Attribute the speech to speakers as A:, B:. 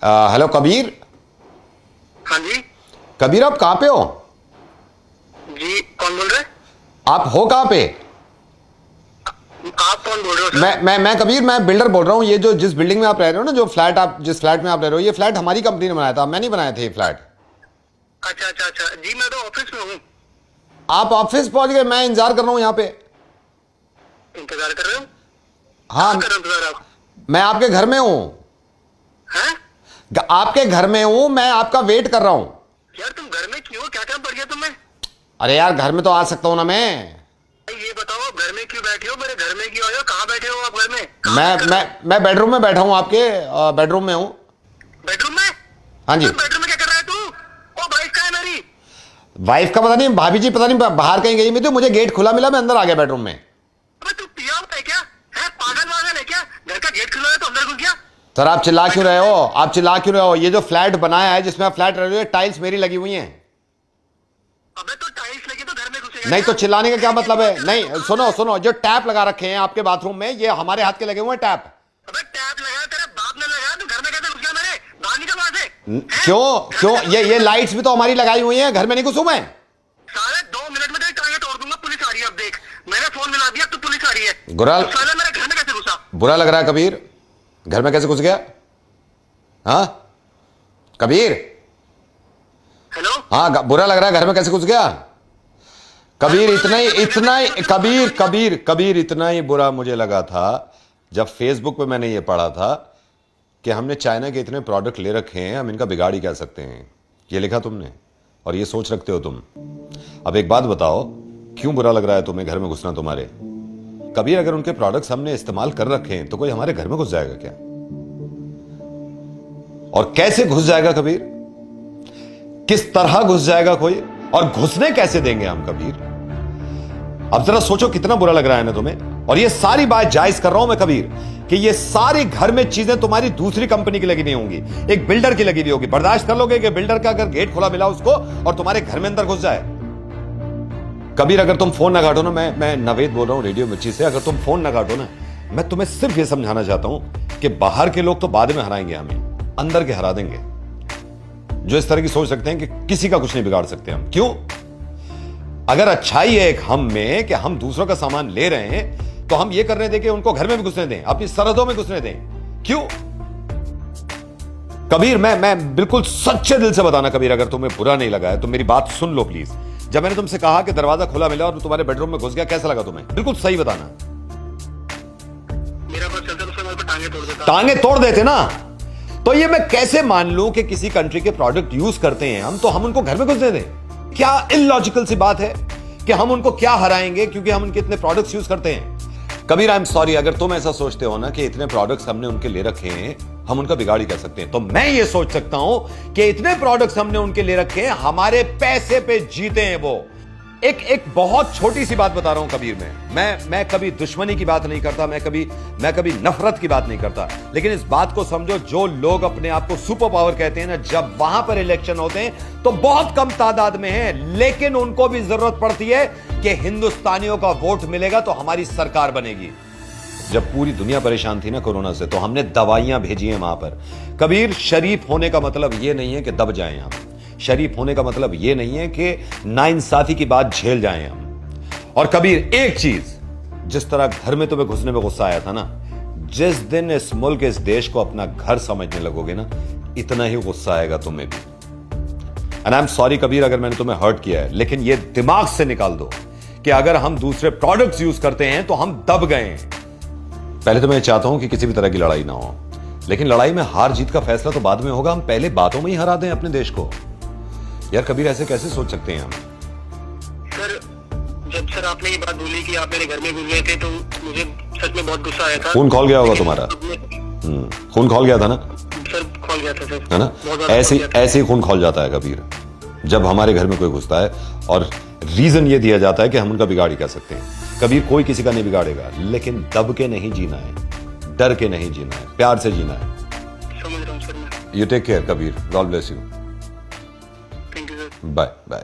A: Hello Kabir.
B: हाँ जी।
A: कबीर आप कहाँ पे हो?
B: जी कौन बोल रहे हैं?
A: आप हो कहाँ पे?
B: आप कौन बोल रहे हो सर?
A: मैं कबीर, मैं बिल्डर बोल रहा हूँ। ये जो जिस बिल्डिंग में आप रह रहे हो ना, जो फ्लैट आप जिस फ्लैट में आप रह रहे हो, ये फ्लैट हमारी कंपनी ने बनाया था, मैं नहीं बनाया था ये फ्लैट।
B: अच्छा अच्छा अच्छा जी, मैं तो ऑफिस में हूँ।
A: आप ऑफिस पहुंच गए? मैं इंतजार कर रहा हूँ यहाँ पे।
B: इंतजार कर रहे हो?
A: हाँ,
B: क्या कर रहे हो इंतजार आप?
A: मैं आपके घर में हूँ।
B: हैं?
A: आपके घर में हूँ, मैं आपका वेट कर रहा हूँ।
B: यार तुम घर में क्यों हो? क्या काम पड़ गया तुम्हें?
A: अरे यार, घर में तो आ सकता हूँ ना मैं।
B: ये बताओ आप घर में क्यों बैठे हो? मेरे घर में क्यों आए हो? कहाँ बैठे हो आप घर में? कहाँ बैठे हो?
A: मैं बेडरूम में बैठा हूँ, आपके बेडरूम में हूँ।
B: बेडरूम में?
A: हाँ जी।
B: बेडरूम में क्या कर रहा है तू? ओ वाइफ कहाँ है मेरी?
A: वाइफ का पता नहीं, भाभी जी पता नहीं बाहर कहीं गई। मैं तो मुझे गेट खुला मिला, मैं अंदर आ गया बेडरूम में।
B: अबे तू पिया हुआ है क्या? है पागल वागल है क्या? घर का गेट खुला है तो अंदर घुस गया?
A: सर आप चिल्ला क्यों रहे हो? आप चिल्ला क्यों रहे हो? ये जो फ्लैट बनाया है, जिसमें आप फ्लैट रह रहे हो, टाइल्स मेरी लगी हुई हैं।
B: अबे तो टाइल्स लगी तो घर में घुसेगा
A: नहीं तो
B: क्या?
A: चिल्लाने का क्या मतलब है? नहीं सुनो सुनो, जो टैप लगा रखे हैं आपके बाथरूम में, ये हमारे हाथ के लगे हुए हैं टैप।
B: अबे टैप लगा तेरे बाप ने लगाया, तू घर में कैसे घुस गया मेरे? बाहर निकल वहां से। हैं?
A: क्यों क्यों? ये लाइट्स भी तो हमारी लगाई हुई हैं, घर में नहीं घुसूं मैं?
B: साले 2 मिनट में तेरी टांगे तोड़ दूंगा। पुलिस आ रही है, अब देख। मैंने फोन मिला दिया, अब तो पुलिस आ रही है।
A: गुराल,
B: तो साले मेरे घर में कैसे घुसा?
A: बुरा लग रहा है कबीर? घर में कैसे घुस गया? हाँ कबीर?
B: हेलो?
A: हाँ, बुरा लग रहा है, घर में कैसे घुस गया? कबीर इतना ही बुरा मुझे लगा था जब फेसबुक पे मैंने ये पढ़ा था कि हमने चाइना के इतने प्रोडक्ट ले रखे हैं, हम इनका बिगाड़ ही क्या सकते हैं। ये लिखा तुमने और ये सोच रखते हो तुम। अब एक बात बताओ, क्यों बुरा लग रहा है तुम्हें घर में घुसना तुम्हारे? कबीर अगर उनके प्रोडक्ट्स हमने इस्तेमाल कर रखे हैं तो कोई हमारे घर में घुस जाएगा क्या? और कैसे घुस जाएगा कबीर? किस तरह घुस जाएगा कोई? और घुसने कैसे देंगे हम कबीर? अब जरा सोचो कितना बुरा लग रहा है ना तुम्हें। और ये सारी बात जायज कर रहा हूं मैं कबीर कि ये सारी घर में चीजें तुम्हारी दूसरी कंपनी की लगी नहीं होंगी, एक बिल्डर की लगी हुई होगी। बर्दाश्त कर लोगे कि बिल्डर का अगर गेट खुला मिला उसको और तुम्हारे घर में अंदर घुस जाए? कबीर अगर तुम फोन ना काटो ना, मैं नवेद बोल रहा हूं रेडियो मिर्ची से, अगर तुम फोन ना काटो ना, मैं तुम्हें सिर्फ ये समझाना चाहता हूं कि बाहर के लोग तो बाद में हराएंगे हमें, अंदर के हरा देंगे। जो इस तरह की सोच रखते हैं कि किसी का कुछ नहीं बिगाड़ सकते हम। क्यों? अगर अच्छाई है एक हम में कि हम दूसरों का सामान ले रहे हैं, तो हम ये करने दें कि उनको घर में भी घुसने दें, अपनी सरहदों में घुसने दें। क्यों? कबीर मैं बिल्कुल सच्चे दिल से बताना कबीर, अगर तुम्हें बुरा नहीं लगा है तो मेरी बात सुन लो प्लीज। जब मैंने तुमसे कहा कि दरवाजा खुला मिला और तुम्हारे बेडरूम में घुस गया, कैसा लगा तुम्हें? बिल्कुल सही बताना।
B: मेरा बस चलता तो मेरे को टांगे तोड़ देता।
A: टांगे तोड़ देते ना? तो ये मैं कैसे मान लूं कि किसी कंट्री के प्रोडक्ट यूज करते हैं हम, तो हम उनको घर में घुसने दें? क्या इलॉजिकल सी बात है कि हम उनको क्या हराएंगे क्योंकि हम उनके इतने प्रोडक्ट्स यूज करते हैं। कबीर आई एम सॉरी, अगर तुम ऐसा सोचते हो ना कि इतने प्रोडक्ट्स हमने उनके ले रखे हैं, हम उनका बिगाड़ ही कर सकते हैं, तो मैं ये सोच सकता हूं कि इतने प्रोडक्ट्स हमने उनके ले रखे हैं, हमारे पैसे पे जीते हैं वो। एक बहुत छोटी सी बात बता रहा हूं कबीर, मैं कभी दुश्मनी की बात नहीं करता, मैं कभी नफरत की बात नहीं करता, लेकिन इस बात को समझो, जो लोग अपने आप को सुपर पावर कहते हैं ना, जब वहां पर इलेक्शन होते हैं तो बहुत कम तादाद में है, लेकिन उनको भी जरूरत पड़ती है कि हिंदुस्तानियों का वोट मिलेगा तो हमारी सरकार बनेगी। जब पूरी दुनिया परेशान थी ना कोरोना से, तो हमने दवाइयां भेजी हैं वहां पर। कबीर, शरीफ होने का मतलब यह नहीं है कि दब जाएं हम, शरीफ होने का मतलब यह नहीं है कि नाइंसाफी की बात झेल जाएं हम। और कबीर एक चीज, जिस तरह घर में तुम्हें घुसने में गुस्सा आया था ना, जिस दिन इस मुल्क इस देश को अपना घर समझने लगोगे ना, इतना ही गुस्सा आएगा तुम्हें भी। And I am sorry Kabir अगर मैंने तुम्हें हर्ट किया है, लेकिन यह दिमाग से निकाल दो कि अगर हम दूसरे प्रोडक्ट्स यूज करते हैं तो हम दब गए हैं। पहले तो मैं चाहता हूं कि किसी भी तरह की लड़ाई ना हो, लेकिन लड़ाई में हार जीत का फैसला तो बाद में होगा। हम पहले बातों में ही हरा दें अपने देश को। यार कबीर ऐसे कैसे सोच सकते हैं हम?
B: सर, जब सर आपने ये बात बोली कि आप मेरे घर में घुस गए थे, तो मुझे सच में बहुत गुस्सा आया था।
A: खून खौल गया होगा तुम्हारा। खून खौल गया था ना?
B: सर खौल गया था सर,
A: है ना? ऐसे ही खून खौल जाता है कबीर, जब हमारे घर में कोई घुसता है और रीजन ये दिया जाता है कि हम उनका बिगाड़ ही कर सकते हैं। कबीर कोई किसी का नहीं बिगाड़ेगा, लेकिन दब के नहीं जीना है, डर के नहीं जीना है, प्यार से जीना है।
B: समझ रहा हूँ सर मैं।
A: You take care Kabir, God bless you.
B: Thank you sir.
A: Bye bye.